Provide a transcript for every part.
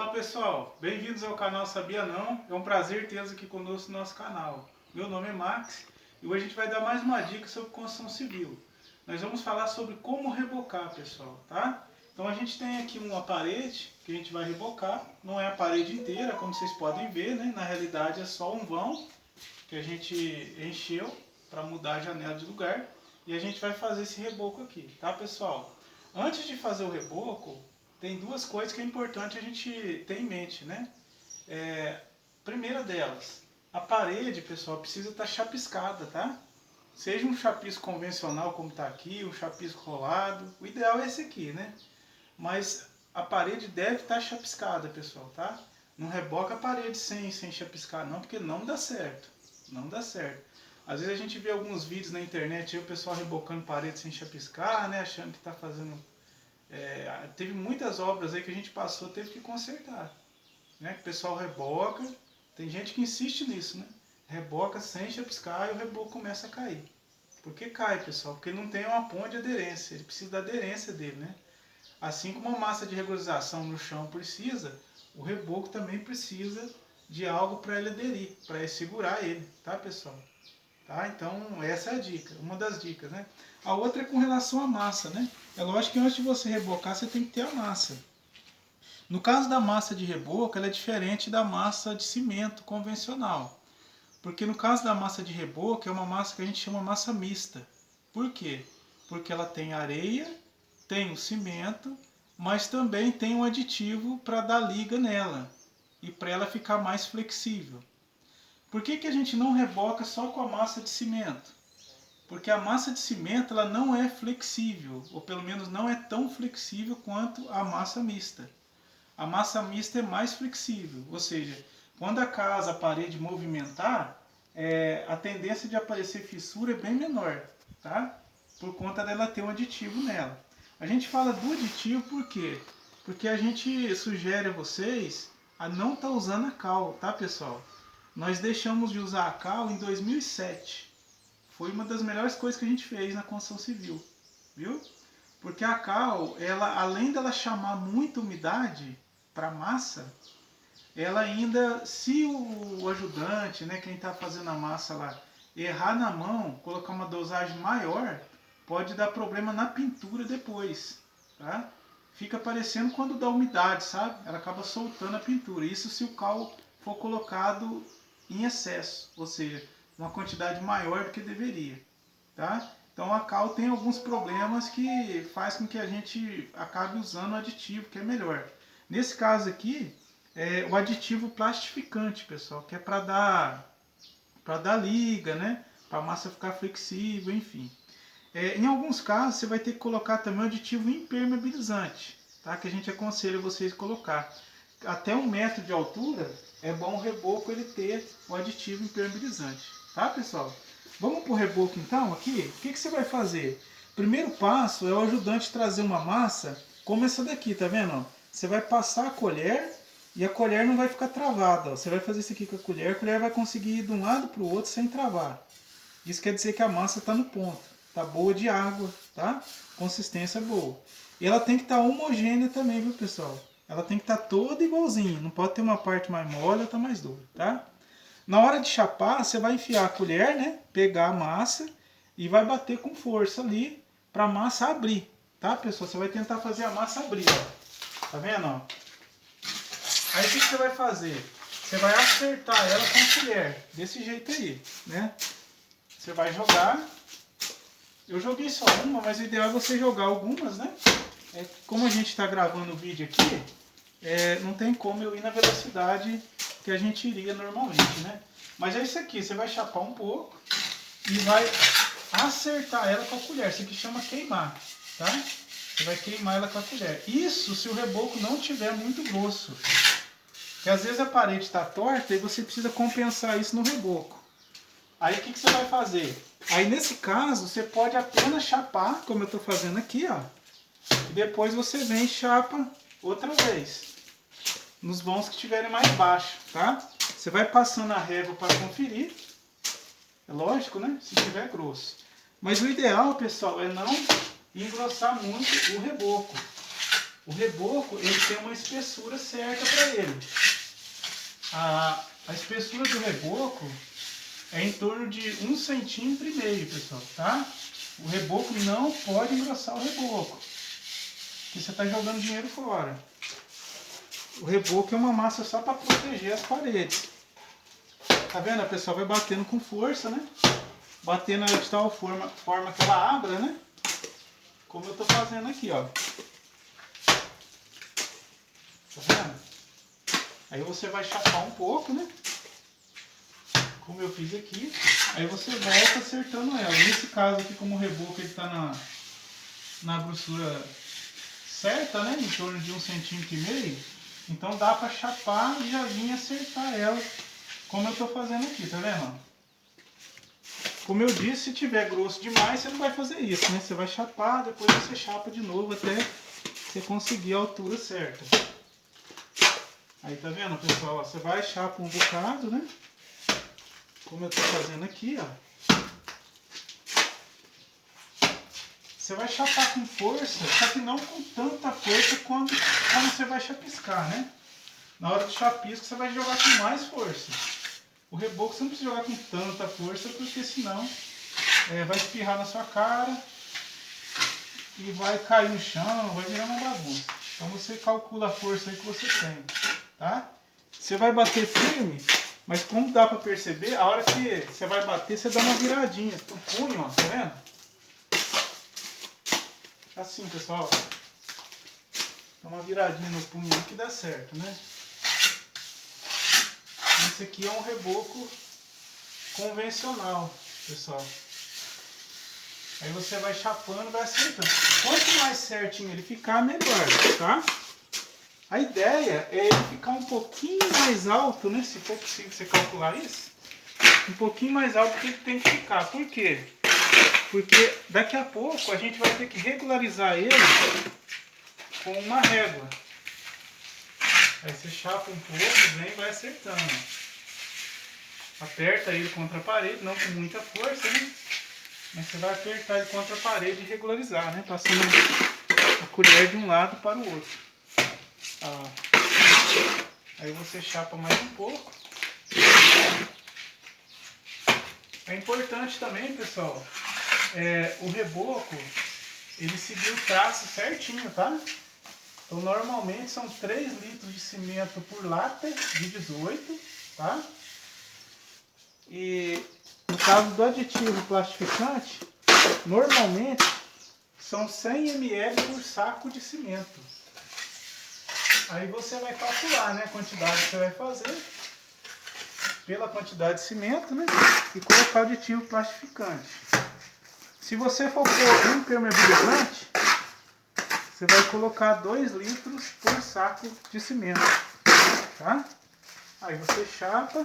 Olá pessoal, bem-vindos ao canal Sabia Não, é um prazer tê-los aqui conosco no nosso canal. Meu nome é Max e hoje a gente vai dar mais uma dica sobre construção civil. Nós vamos falar sobre como rebocar, pessoal, tá? Então a gente tem aqui uma parede que a gente vai rebocar, não é a parede inteira, como vocês podem ver, né? Na realidade é só um vão que a gente encheu para mudar a janela de lugar e a gente vai fazer esse reboco aqui, tá pessoal? Antes de fazer o reboco, tem duas coisas que é importante a gente ter em mente, né? Primeira delas, a parede, pessoal, precisa estar chapiscada, tá? Seja um chapisco convencional como está aqui, um chapisco rolado, o ideal é esse aqui, né? Mas a parede deve estar chapiscada, pessoal, tá? Não reboca a parede sem chapiscar não, porque não dá certo. Não dá certo. Às vezes a gente vê alguns vídeos na internet aí o pessoal rebocando parede sem chapiscar, né? Achando que está fazendo... teve muitas obras aí que a gente passou, teve que consertar. Né? Que o pessoal reboca, tem gente que insiste nisso, né? Reboca sem chapiscar e o reboco começa a cair. Por que cai, pessoal? Porque não tem uma ponte de aderência, ele precisa da aderência dele, né? Assim como a massa de regularização no chão precisa, o reboco também precisa de algo para ele aderir, para ele segurar ele, tá pessoal? Tá? Então essa é a dica, uma das dicas, né? A outra é com relação à massa, né? É lógico que antes de você rebocar você tem que ter a massa. No caso da massa de reboco, ela é diferente da massa de cimento convencional. Porque no caso da massa de reboco é uma massa que a gente chama massa mista. Por quê? Porque ela tem areia, tem o cimento, mas também tem um aditivo para dar liga nela e para ela ficar mais flexível. Por que a gente não reboca só com a massa de cimento? Porque a massa de cimento ela não é flexível, ou pelo menos não é tão flexível quanto a massa mista. A massa mista é mais flexível, ou seja, quando a casa, a parede movimentar, a tendência de aparecer fissura é bem menor, tá? Por conta dela ter um aditivo nela. A gente fala do aditivo por quê? Porque a gente sugere a vocês a não estar usando a cal, tá pessoal? Nós deixamos de usar a cal em 2007. Foi uma das melhores coisas que a gente fez na construção civil, viu? Porque a cal, ela, além dela chamar muita umidade para a massa, ela ainda, se o ajudante, né, quem está fazendo a massa lá, errar na mão, colocar uma dosagem maior, pode dar problema na pintura depois, tá? Fica parecendo quando dá umidade, sabe? Ela acaba soltando a pintura. Isso se o cal for colocado em excesso, ou seja, uma quantidade maior do que deveria, tá? Então a cal tem alguns problemas que faz com que a gente acabe usando o aditivo, que é melhor. Nesse caso aqui, o aditivo plastificante, pessoal, que é para dar liga, né? Para a massa ficar flexível, enfim. Em alguns casos, você vai ter que colocar também o aditivo impermeabilizante, tá? Que a gente aconselha vocês a colocar. Até 1 metro de altura, é bom o reboco ele ter o aditivo impermeabilizante, tá, pessoal? Vamos para o reboco então aqui? O que você vai fazer? Primeiro passo é o ajudante trazer uma massa como essa daqui, tá vendo? Você vai passar a colher e a colher não vai ficar travada. Ó. Você vai fazer isso aqui com a colher vai conseguir ir de um lado para o outro sem travar. Isso quer dizer que a massa está no ponto, está boa de água, tá? Consistência boa. E ela tem que estar homogênea também, viu pessoal? Ela tem que estar toda igualzinha, não pode ter uma parte mais mole e outra mais dura, tá? Na hora de chapar, você vai enfiar a colher, né? Pegar a massa e vai bater com força ali para a massa abrir, tá pessoal? Você vai tentar fazer a massa abrir, ó. Tá vendo, ó? Aí o que você vai fazer? Você vai acertar ela com a colher, desse jeito aí, né? Você vai jogar. Eu joguei só uma, mas o ideal é você jogar algumas, né? Como a gente está gravando o vídeo aqui, não tem como eu ir na velocidade que a gente iria normalmente, né? Mas é isso aqui, você vai chapar um pouco e vai acertar ela com a colher. Isso aqui chama queimar, tá? Você vai queimar ela com a colher. Isso se o reboco não tiver muito grosso. Porque às vezes a parede está torta e você precisa compensar isso no reboco. Aí o que você vai fazer? Aí nesse caso você pode apenas chapar, como eu estou fazendo aqui, ó. E depois você vem e chapa outra vez. Nos vãos que estiverem mais baixos, tá? Você vai passando a régua para conferir. É lógico, né? Se tiver grosso. Mas o ideal, pessoal, é não engrossar muito o reboco. O reboco, ele tem uma espessura certa para ele. A espessura do reboco é em torno de 1,5 centímetros, pessoal, tá? O reboco não pode engrossar o reboco, porque você está jogando dinheiro fora. O reboco é uma massa só para proteger as paredes. Tá vendo? A pessoa vai batendo com força, né? Batendo de tal forma que ela abra, né? Como eu tô fazendo aqui, ó. Tá vendo? Aí você vai chapar um pouco, né? Como eu fiz aqui. Aí você volta acertando ela. Nesse caso aqui, como o reboco ele tá na grossura certa, né? Em torno de 1,5 centímetros. Então dá pra chapar e já vir acertar ela. Como eu tô fazendo aqui, tá vendo? Como eu disse, se tiver grosso demais, você não vai fazer isso, né? Você vai chapar, depois você chapa de novo até você conseguir a altura certa. Aí tá vendo, pessoal? Você vai chapa um bocado, né? Como eu tô fazendo aqui, ó. Você vai chapar com força, só que não com tanta força quando você vai chapiscar, né? Na hora do chapisco você vai jogar com mais força. O reboco você não precisa jogar com tanta força, porque senão vai espirrar na sua cara e vai cair no chão, vai virar uma bagunça. Então você calcula a força aí que você tem, tá? Você vai bater firme, mas como dá pra perceber, a hora que você vai bater, você dá uma viradinha pro punho, ó, tá vendo? Assim, pessoal. Dá uma viradinha no punho aí que dá certo, né? Esse aqui é um reboco convencional, pessoal. Aí você vai chapando, vai acertando. Quanto mais certinho ele ficar, melhor, tá? A ideia é ele ficar um pouquinho mais alto, né? Se for possível você calcular isso. Um pouquinho mais alto que ele tem que ficar. Por quê? Porque daqui a pouco a gente vai ter que regularizar ele com uma régua. Aí você chapa um pouco, vem e vai acertando. Aperta ele contra a parede, não com muita força, né? Mas você vai apertar ele contra a parede e regularizar, né? Passando a colher de um lado para o outro. Aí você chapa mais um pouco. É importante também, pessoal, o reboco, ele seguir o traço certinho, tá? Então normalmente são 3 litros de cimento por lata de 18, tá? E no caso do aditivo plastificante, normalmente são 100 ml por saco de cimento. Aí você vai calcular, né, a quantidade que você vai fazer pela quantidade de cimento, né, e colocar o aditivo plastificante. Se você for pôr um impermeabilizante, você vai colocar 2 litros por saco de cimento, tá? Aí você chapa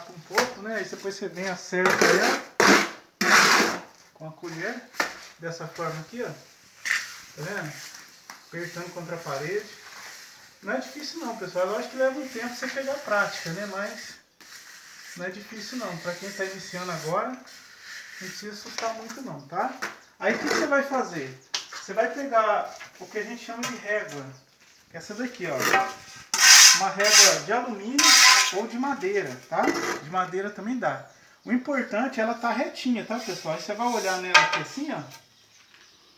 um pouco, né? Aí depois você vem e acerta ela com a colher, dessa forma aqui, ó. Tá vendo? Apertando contra a parede. Não é difícil não, pessoal. Lógico que leva um tempo você pegar a prática, né? Mas não é difícil não. Para quem está iniciando agora, não precisa assustar muito não, tá? Aí o que você vai fazer? Você vai pegar o que a gente chama de régua. Essa daqui, ó. Uma régua de alumínio ou de madeira, tá? De madeira também dá. O importante é ela tá retinha, tá, pessoal? Aí você vai olhar nela aqui assim, ó,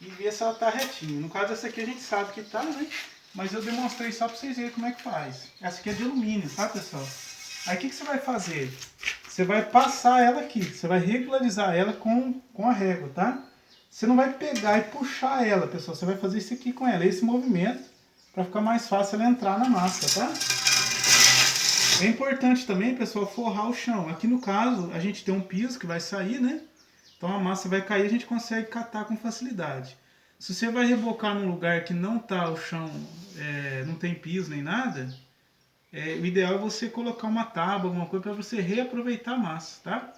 e ver se ela tá retinha. No caso dessa aqui a gente sabe que tá, né? Mas eu demonstrei só para vocês verem como é que faz. Essa aqui é de alumínio, tá, pessoal? Aí o que você vai fazer? Você vai passar ela aqui, você vai regularizar ela com a régua, tá? Você não vai pegar e puxar ela, pessoal. Você vai fazer isso aqui com ela, esse movimento, para ficar mais fácil ela entrar na massa, tá? É importante também, pessoal, forrar o chão. Aqui no caso, a gente tem um piso que vai sair, né? Então a massa vai cair e a gente consegue catar com facilidade. Se você vai rebocar num lugar que não tá o chão, não tem piso nem nada, o ideal é você colocar uma tábua, alguma coisa para você reaproveitar a massa, tá?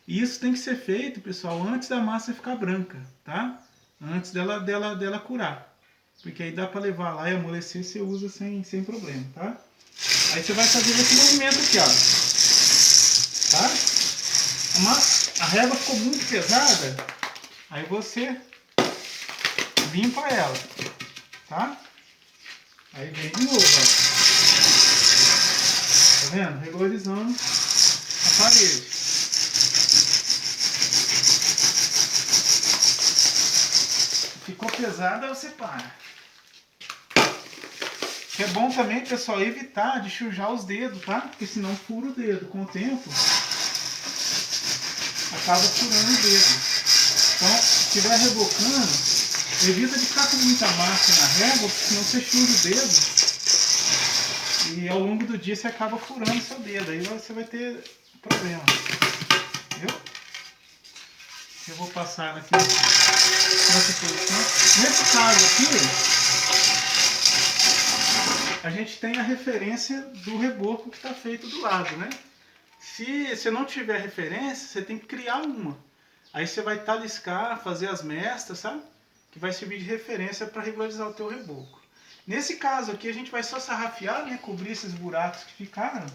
E isso tem que ser feito, pessoal, antes da massa ficar branca, tá? Antes dela curar. Porque aí dá para levar lá e amolecer, você usa sem problema, tá? Aí você vai fazer esse movimento aqui, ó. Tá? A régua ficou muito pesada, aí você limpa ela, tá? Aí vem de novo, ó. Tá vendo? Regularizando a parede. Ficou pesada, você para. É bom também, pessoal, evitar de sujar os dedos, tá? Porque senão fura o dedo. Com o tempo, acaba furando o dedo. Então, se estiver rebocando, evita de ficar com muita massa na régua, porque senão você suja o dedo. E ao longo do dia você acaba furando o seu dedo. Aí você vai ter problema. Entendeu? Eu vou passar aqui nessa posição. Nesse caso aqui, a gente tem a referência do reboco que está feito do lado, né? Se você não tiver referência, você tem que criar uma. Aí você vai taliscar, fazer as mestras, sabe? Que vai servir de referência para regularizar o teu reboco. Nesse caso aqui, a gente vai só sarrafiar, né? Cobrir esses buracos que ficaram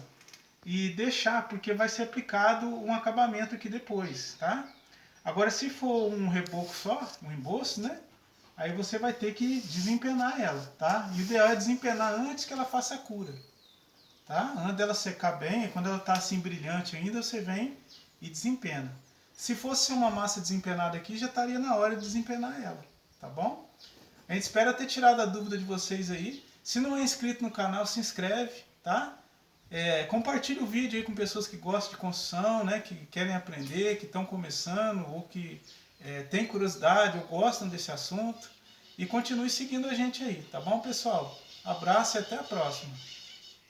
e deixar, porque vai ser aplicado um acabamento aqui depois, tá? Agora, se for um reboco só, um emboço, né? Aí você vai ter que desempenar ela, tá? E o ideal é desempenar antes que ela faça a cura, tá? Antes dela secar bem, quando ela tá assim brilhante ainda, você vem e desempena. Se fosse uma massa desempenada aqui, já estaria na hora de desempenar ela, tá bom? A gente espera ter tirado a dúvida de vocês aí. Se não é inscrito no canal, se inscreve, tá? Compartilhe o vídeo aí com pessoas que gostam de construção, né? Que querem aprender, que estão começando ou que têm curiosidade ou gostam desse assunto. E continue seguindo a gente aí, tá bom, pessoal? Abraço e até a próxima.